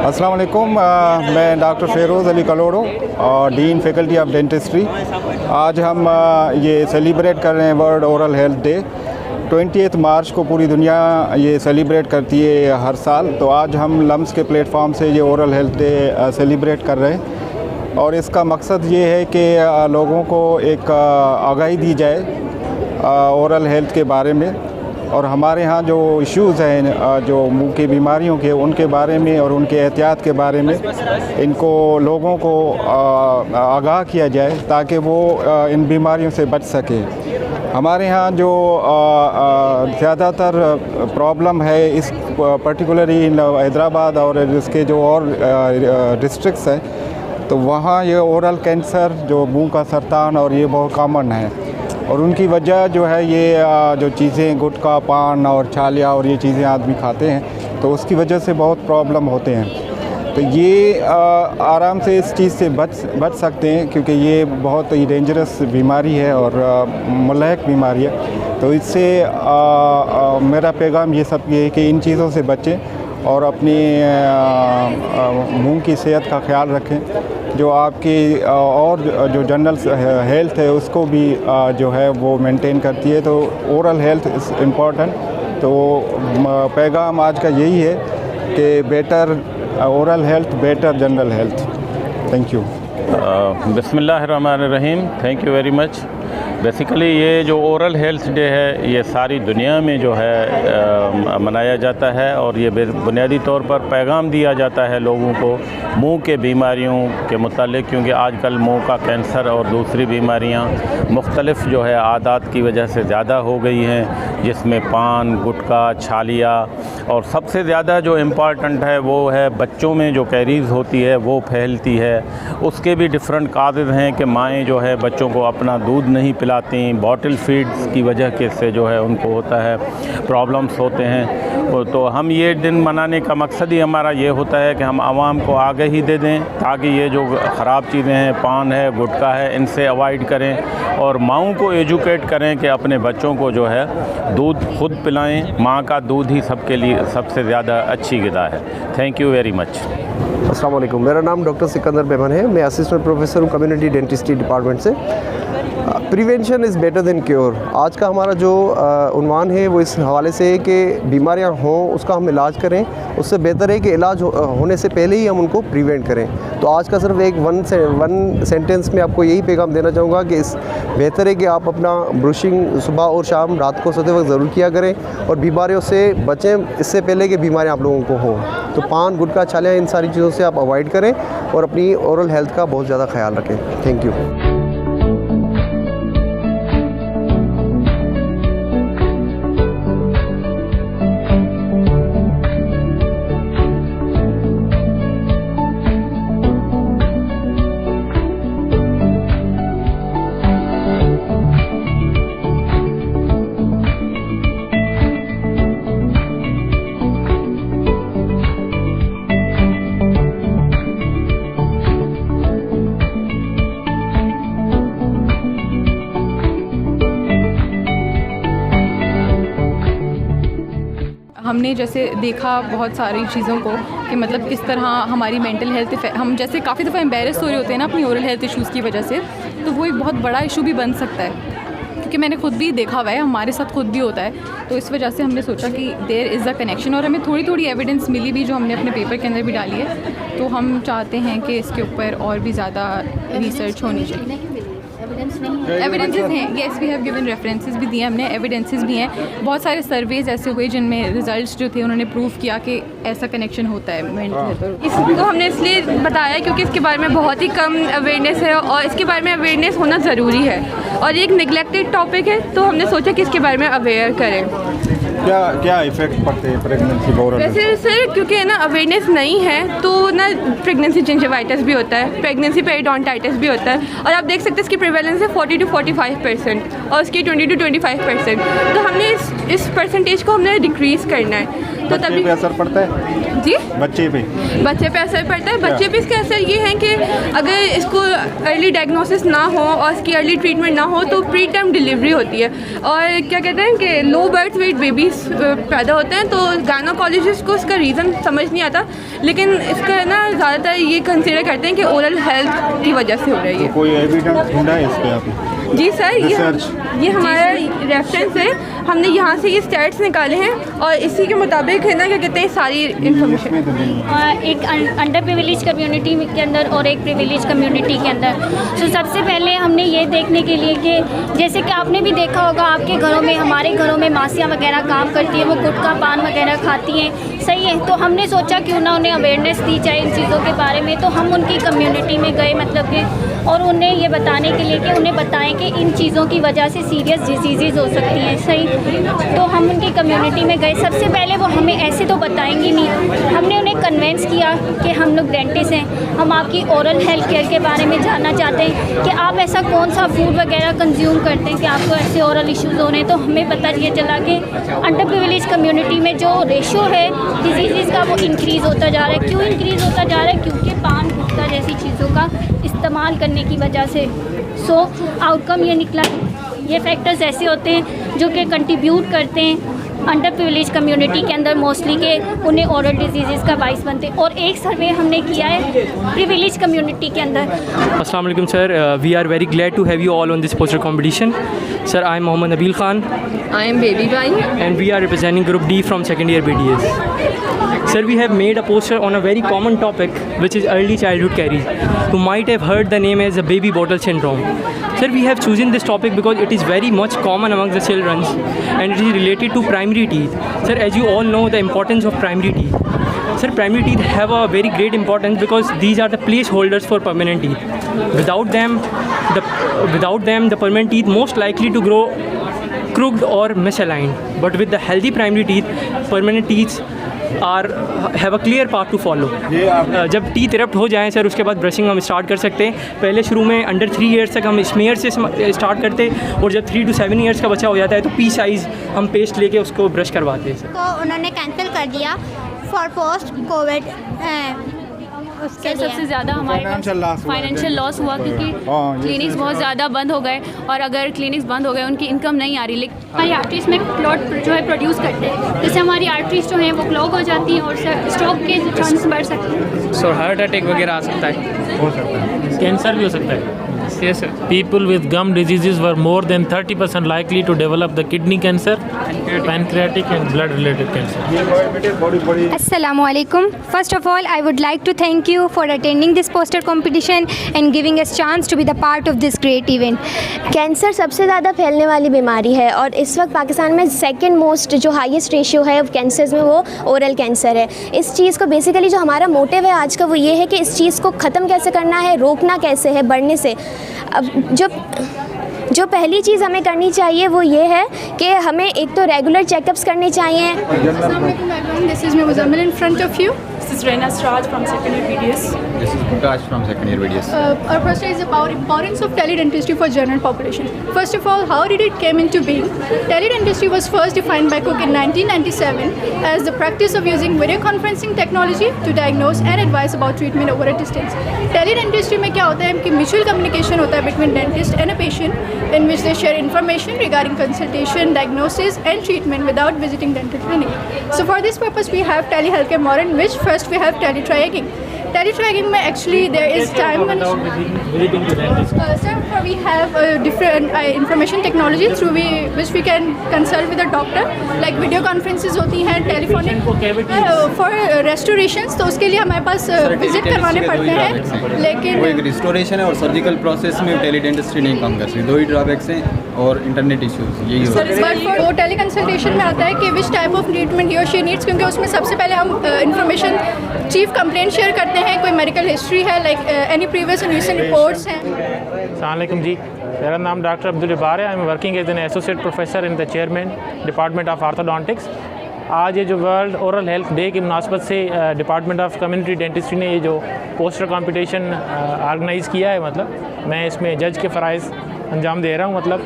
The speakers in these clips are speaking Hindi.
अस्सलाम वालेकुम। मैं डॉक्टर फ़ेरोज़ अली कलोड़ो और डीन फैकल्टी ऑफ डेंटिस्ट्री। आज हम ये सेलिब्रेट कर रहे हैं वर्ल्ड ओरल हेल्थ डे। 20 मार्च को पूरी दुनिया ये सेलिब्रेट करती है हर साल। तो आज हम लम्स के प्लेटफॉर्म से ये ओरल हेल्थ डे सेलिब्रेट कर रहे हैं और इसका मकसद ये है कि लोगों को एक आगाही दी जाए ओरल हेल्थ के बारे में और हमारे यहाँ जो इश्यूज़ हैं जो मुंह की बीमारियों के उनके बारे में और उनके एहतियात के बारे में इनको लोगों को आगाह किया जाए ताकि वो इन बीमारियों से बच सके। हमारे यहाँ जो ज़्यादातर प्रॉब्लम है इस पर्टिकुलरली इन हैदराबाद और इसके जो और डिस्ट्रिक्ट्स हैं तो वहाँ ये ओरल कैंसर जो मुंह का सरतान और ये बहुत कॉमन है और उनकी वजह जो है ये जो चीज़ें गुटखा पान और छालिया और ये चीज़ें आदमी खाते हैं तो उसकी वजह से बहुत प्रॉब्लम होते हैं। तो ये आराम से इस चीज़ से बच सकते हैं क्योंकि ये बहुत ही डेंजरस बीमारी है और मुल्हक बीमारी है। तो इससे मेरा पैगाम ये सब ये है कि इन चीज़ों से बचें और अपनी मुंह की सेहत का ख्याल रखें। जो आपकी और जो जनरल हेल्थ है उसको भी जो है वो मेंटेन करती है। तो ओरल हेल्थ इज़ इम्पॉर्टेंट। तो पैगाम आज का यही है कि better oral health better general health. Thank you. बिस्मिल्लाहिर्रहमानिर्रहीम। Thank you very much. Basically ये जो ओरल हेल्थ डे है ये सारी दुनिया में जो है मनाया जाता है और ये बुनियादी तौर पर पैगाम दिया जाता है लोगों को मुंह के बीमारियों के मुतालिक, क्योंकि आजकल मुंह का कैंसर और दूसरी बीमारियां मुख्तलिफ़ जो है आदात की वजह से ज़्यादा हो गई हैं, जिसमें पान गुटखा छालिया और सबसे ज़्यादा जो इम्पॉर्टेंट है वो है बच्चों में जो कैरीज़ होती है वो फैलती है। उसके भी डिफरेंट काजेज़ हैं कि माएँ जो है बच्चों को अपना दूध नहीं पिलाती, बॉटल फीड्स की वजह के से जो है उनको होता है प्रॉब्लम्स होते हैं। तो हम ये दिन मनाने का मकसद ही हमारा ये होता है कि हम आवाम को आगाही दे दें ताकि ये जो ख़राब चीज़ें हैं पान है गुटखा है इनसे अवॉइड करें और माँओं को एजुकेट करें कि अपने बच्चों को जो है दूध खुद पिलाएं। माँ का दूध ही सबके लिए सबसे ज़्यादा अच्छी ग़िज़ा है। Thank you very much. अस्सलाम वालेकुम। मेरा नाम डॉक्टर सिकंदर मेमन है। मैं असिस्टेंट प्रोफेसर हूँ कम्युनिटी डेंटिस्ट्री डिपार्टमेंट से। Prevention is better than cure. आज का हमारा जो उन्वान है वो इस हवाले से है कि बीमारियां हों उसका हम इलाज करें, उससे बेहतर है कि इलाज होने से पहले ही हम उनको प्रिवेंट करें। तो आज का सिर्फ एक वन सेंटेंस में आपको यही पैगाम देना चाहूँगा कि बेहतर है कि आप अपना ब्रशिंग सुबह और शाम रात को सोते वक्त ज़रूर किया करें और बीमारियों से बचें इससे पहले कि बीमारियाँ आप लोगों को हों। तो पान गुटखा छालिया इन सारी चीज़ों से आप अवॉइड करें और अपनी ओरल हेल्थ का बहुत ज़्यादा ख्याल रखें। Thank you. हमने जैसे देखा बहुत सारी चीज़ों को कि मतलब किस तरह हमारी मेंटल हेल्थ हम जैसे काफ़ी दफ़ा एम्बेरस हो रहे होते हैं ना अपनी ओरल हेल्थ इश्यूज़ की वजह से, तो वो एक बहुत बड़ा इशू भी बन सकता है क्योंकि मैंने खुद भी देखा हुआ है, हमारे साथ खुद भी होता है। तो इस वजह से हमने सोचा कि देयर इज़ अ कनेक्शन और हमें थोड़ी थोड़ी एविडेंस मिली भी जो हमने अपने पेपर के अंदर भी डाली है। तो हम चाहते हैं कि इसके ऊपर और भी ज़्यादा रिसर्च होनी चाहिए। एविडेंसेस हैं, yes we have given references भी दिए हमने, एविडेंसेस भी हैं। बहुत सारे सर्वेज ऐसे हुए जिनमें रिजल्ट्स जो थे उन्होंने प्रूव किया कि ऐसा कनेक्शन होता है मेंटल हेल्थ। इसको हमने इसलिए बताया क्योंकि इसके बारे में बहुत ही कम अवेयरनेस है और इसके बारे में अवेयरनेस होना ज़रूरी है और एक निगलेक्टेड टॉपिक है, तो हमने सोचा कि इसके बारे में अवेयर करें। क्या इफ़ेक्ट पड़ते हैं प्रेगनेंसी पर? वैसे सर क्योंकि है ना अवेयरनेस नहीं है तो ना प्रेगनेंसी जिंजिवाइटिस भी होता है, प्रेगनेंसी पेरिडोंटाइटिस भी होता है और आप देख सकते हैं इसकी प्रिवेलेंस है 40 to 45% और इसकी 20 to 25%। तो हमने इस परसेंटेज को हमने डिक्रीज़ करना है। तो तभी असर पड़ता है। जी बच्चे पे? बच्चे पे असर पड़ता है। बच्चे पे इसका असर ये है कि अगर इसको अर्ली डायग्नोसिस ना हो और इसकी अर्ली ट्रीटमेंट ना हो तो प्री टर्म डिलीवरी होती है और क्या कहते हैं कि लो बर्थ वेट बेबीज़ पैदा होते हैं। तो गायनोकोलॉजिस्ट को इसका रीज़न समझ नहीं आता, लेकिन इसका ना ज़्यादातर ये कंसिडर करते हैं कि ओरल हेल्थ की वजह से हो रही है। कोई एविडेंस ढूंढा है इस पे आपने? जी सर, Research? ये हमारा रेफरेंस है, हमने यहाँ से ये स्टैट्स निकाले हैं और इसी के मुताबिक है ना क्या कहते हैं सारी इन्फॉर्मेशन। इसमें तो नहीं है। एक अंडर प्रिविलेज कम्युनिटी के अंदर और एक प्रिविलेज कम्युनिटी के अंदर। तो सबसे पहले हमने ये देखने के लिए कि जैसे कि आपने भी देखा होगा आपके घरों में, हमारे घरों में मासियाँ वगैरह काम करती हैं, वो गुटखा पान वगैरह खाती हैं, सही है। तो हमने सोचा क्यों ना उन्हें अवेयरनेस दी जाए इन चीज़ों के बारे में। तो हम उनकी कम्युनिटी में गए मतलब कि और उन्हें ये बताने के लिए कि उन्हें बताएं कि इन चीज़ों की वजह से सीरियस डिजीज़ हो सकती हैं, सही। तो हम उनकी कम्युनिटी में गए। सबसे पहले वो हमें ऐसे तो बताएंगे नहीं, हमने उन्हें कन्वेंस किया कि हम लोग डेंटिस्ट हैं, हम आपकी ओरल हेल्थ केयर के बारे में जानना चाहते हैं कि आप ऐसा कौन सा फूड वगैरह कंज्यूम करते हैं कि आपको ऐसे ओरल इश्यूज़ हो रहे हैं। तो हमें पता ये चला कि अंडर प्रिविलेज कम्युनिटी में जो रेशो है डिजीज़ का वो इंक्रीज़ होता जा रहा है। क्यों इंक्रीज़ होता जा रहा है? क्योंकि पान गुटखा जैसी चीज़ों का इस्तेमाल करने की वजह से। सो आउटकम ये निकला, ये फैक्टर्स ऐसे होते हैं जो कि कंट्रीब्यूट करते हैं अंडर प्रिविलेज कम्युनिटी के अंदर मोस्टली के उन्हें ओरल डिजीज़ का बाइस बनते हैं। और एक सर्वे हमने किया है प्रिविलेज कम्युनिटी के अंदर। अस्सलाम वालेकुम sir, we are very glad to have you all on this poster competition. Sir, I am Mohammad Nabeel Khan I am Baby Bai and we are representing group D from second year BDS. Sir, we have made a poster on a very common topic which is early childhood caries. You might have heard the name as the baby bottle syndrome. Sir, we have chosen this topic because it is very much common among the children and it is related to primary teeth. Sir, as you all know the importance of primary teeth. Sir, primary teeth have a very great importance because these are the placeholders for permanent teeth. Without them the permanent teeth most likely to grow crooked or misaligned. But with the healthy primary teeth, permanent teeth have a clear path to follow. जब टीथ इरप्ट हो जाएं सर, उसके बाद ब्रशिंग हम स्टार्ट कर सकते हैं। पहले शुरू में अंडर 3 ईयर्स तक हम स्मेयर से स्टार्ट करते हैं और जब 3 to 7 ईयर्स का बच्चा हो जाता है तो पी साइज़ हम पेस्ट लेके उसको ब्रश करवाते हैं सर। तो उन्होंने कैंसिल कर दिया फॉर पोस्ट कोविड। उसके सबसे ज़्यादा हमारे फाइनेंशियल लॉस हुआ क्योंकि क्लिनिक्स बहुत ज़्यादा बंद हो गए और अगर क्लिनिक्स बंद हो गए उनकी इनकम नहीं आ रही। लेकिन हमारी आर्टरीज में क्लॉट जो है प्रोड्यूस करते हैं, जिससे हमारी आर्टरीज जो हैं वो क्लॉग हो जाती हैं और स्ट्रोक के चांस बढ़ सकते हैं। सो हार्ट अटैक वगैरह आ सकता है, हो सकता है। कैंसर भी हो सकता है। yes sir. People with gum diseases were more than 30% likely to develop the kidney cancer, pancreatic and blood related cancer. Assalamualaikum. First of all, I would like to thank you for attending this poster competition and giving us chance to be the part of this great event. Cancer सबसे ज़्यादा फैलने वाली बीमारी है और इस वक्त पाकिस्तान में सेकंड मोस्ट जो हाईएस्ट रेशियो है कैंसर्स में वो ओरल कैंसर है। इस चीज़ को बेसिकली जो हमारा मोटिव है आज का वो ये है कि इस चीज़ को ख़त्म कैसे करना है, रोकना कैसे है बढ़ने से। अब जो पहली चीज़ हमें करनी चाहिए वो ये है कि हमें एक तो रेगुलर चेकअप्स करने चाहिए। This is Muzammil in front of you. This is Reina Sraj from second year BDS. This is Prakash from second year BDS. Our poster is about importance of teledentistry for general population. First of all, how did it came into being? Teledentistry was first defined by Cook in 1997 as the practice of using video conferencing technology to diagnose and advise about treatment over a distance. Teledentistry में क्या होता है कि mutual communication होता है between dentist and a patient in which they share information regarding consultation, diagnosis and treatment without visiting dental clinic. So for this purpose we have telehealthcare model in which first we have teletriaging. Teletriaging में actually there is time sir, we have different information technology through which we can consult with a doctor, like video conferences होती हैं, telephonic for restorations, तो उसके लिए हमारे पास visit करवाने पड़ते हैं। लेकिन वो एक रिस्टोरेशन है और सर्जिकल प्रोसेस में टेलीडेंटिस्ट्री नहीं काम कर सकती। 2 ही ड्रॉबैक्स हैं और इंटरनेट इश्यूज यही होता है। वो टेली कंसल्टेशन में आता है कि विच टाइप ऑफ ट्रीटमेंट ही और शी नीड्स, क्योंकि उसमें सबसे पहले हम इन्फॉर्मेशन चीफ कंप्लेंट शेयर करते हैं, कोई मेडिकल हिस्ट्री है, like any previous and recent reports हैं। अस्सलाम वालेकुम जी, मेरा नाम डॉक्टर अब्दुल जब्बार है। I am working as an associate professor in the chairman department of orthodontics. आज ये जो वर्ल्ड ओरल हेल्थ डे की मुनासबत से डिपार्टमेंट ऑफ कम्युनिटी डेंटिस्ट्री ने ये जो पोस्टर कंपटीशन ऑर्गेनाइज़ किया है, मतलब मैं इसमें जज के फ़राइज़ अंजाम दे रहा हूँ। मतलब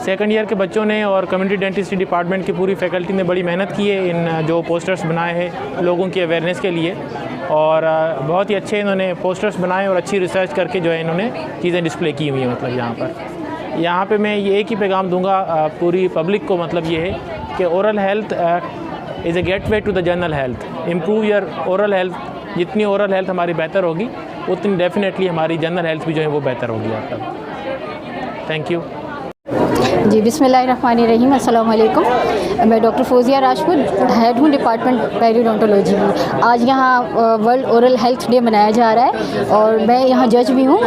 सेकंड ईयर के बच्चों ने और कम्युनिटी डेंटिस्ट्री डिपार्टमेंट की पूरी फैकल्टी ने बड़ी मेहनत की है इन जो पोस्टर्स बनाए हैं लोगों की अवेयरनेस के लिए, और बहुत ही अच्छे इन्होंने पोस्टर्स बनाए और अच्छी रिसर्च करके जो है इन्होंने चीज़ें डिस्प्ले की हुई हैं। मतलब यहाँ पे मैं ये एक ही पैगाम दूंगा पूरी पब्लिक को, मतलब ये है कि oral health is a gateway to the general health. Improve your oral health, जितनी ओरल हेल्थ हमारी बेहतर होगी उतनी डेफिनेटली हमारी जनरल हेल्थ भी जो है वो बेहतर होगी। आपका थैंक यू जी। बिस्मिल्लाहिर्रहमानिर्रहीम, अस्सलाम वालेकुम। मैं डॉक्टर फौजिया राजपूत, हेड हूँ डिपार्टमेंट पेरियोडोंटोलॉजी में। आज यहाँ वर्ल्ड ओरल हेल्थ डे मनाया जा रहा है और मैं यहाँ जज भी हूँ।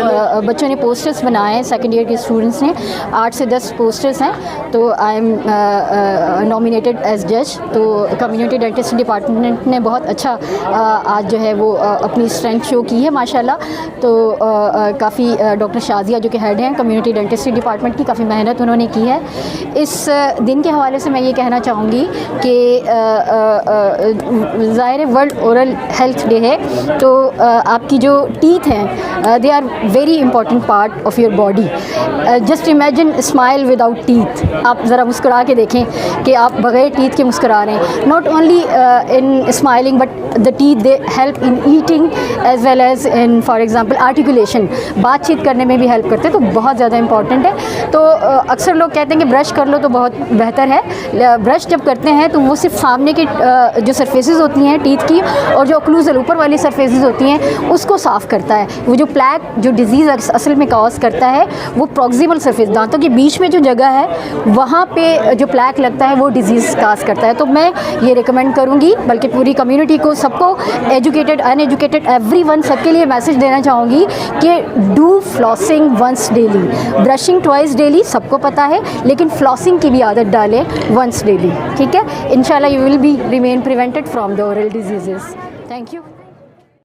बच्चों ने पोस्टर्स बनाए हैं, सेकेंड ईयर के स्टूडेंट्स ने 8 से 10 पोस्टर्स हैं, तो आई एम नॉमिनेटेड एज जज। तो कम्युनिटी डेंटिस्ट्री डिपार्टमेंट ने बहुत अच्छा आज जो है वो अपनी स्ट्रेंथ शो की है माशाल्लाह। तो काफ़ी डॉक्टर शाजिया जो कि हेड हैं कम्युनिटी डेंटिस्ट्री डिपार्टमेंट की, काफ़ी मेहनत उन्होंने की है। इस दिन के हवाले से मैं ये कहना चाहूँगी कि ज़ाहिर वर्ल्ड ओरल हेल्थ डे है, तो आपकी जो टीथ हैं they are very important part of your body. Just imagine smile without teeth. आप ज़रा मुस्कुरा के देखें कि आप बग़ैर टीथ के मुस्कुरा रहे हैं। Not only in smiling but the teeth they help in eating as well as in for example articulation, बातचीत करने में भी हेल्प करते हैं, तो बहुत ज़्यादा इंपॉर्टेंट है। तो अक्सर लोग कहते हैं कि ब्रश कर लो तो बहुत बेहतर है। ब्रश जब करते हैं तो वो सिर्फ सामने की जो सरफेसेस होती हैं टीथ की और जो ओक्लूजल ऊपर वाली सरफेसेस होती हैं उसको साफ़ करता है। वो जो प्लैक जो डिजीज़ असल में कॉज करता है वो प्रॉक्सिमल सरफेस, दांतों के बीच में जो जगह है वहाँ पे जो प्लैक लगता है वो डिजीज़ काज करता है। तो मैं ये रिकमेंड करूँगी, बल्कि पूरी कम्युनिटी को, सबको, एजुकेटेड अनएजुकेटेड एवरीवन, सबके लिए मैसेज देना चाहूँगी कि do flossing once daily. Brushing twice daily सबको पता है, लेकिन फ्लॉसिंग की भी आदत डालें वंस डेली, ठीक है। इंशाल्लाह you will be remain prevented from the oral diseases. Thank you.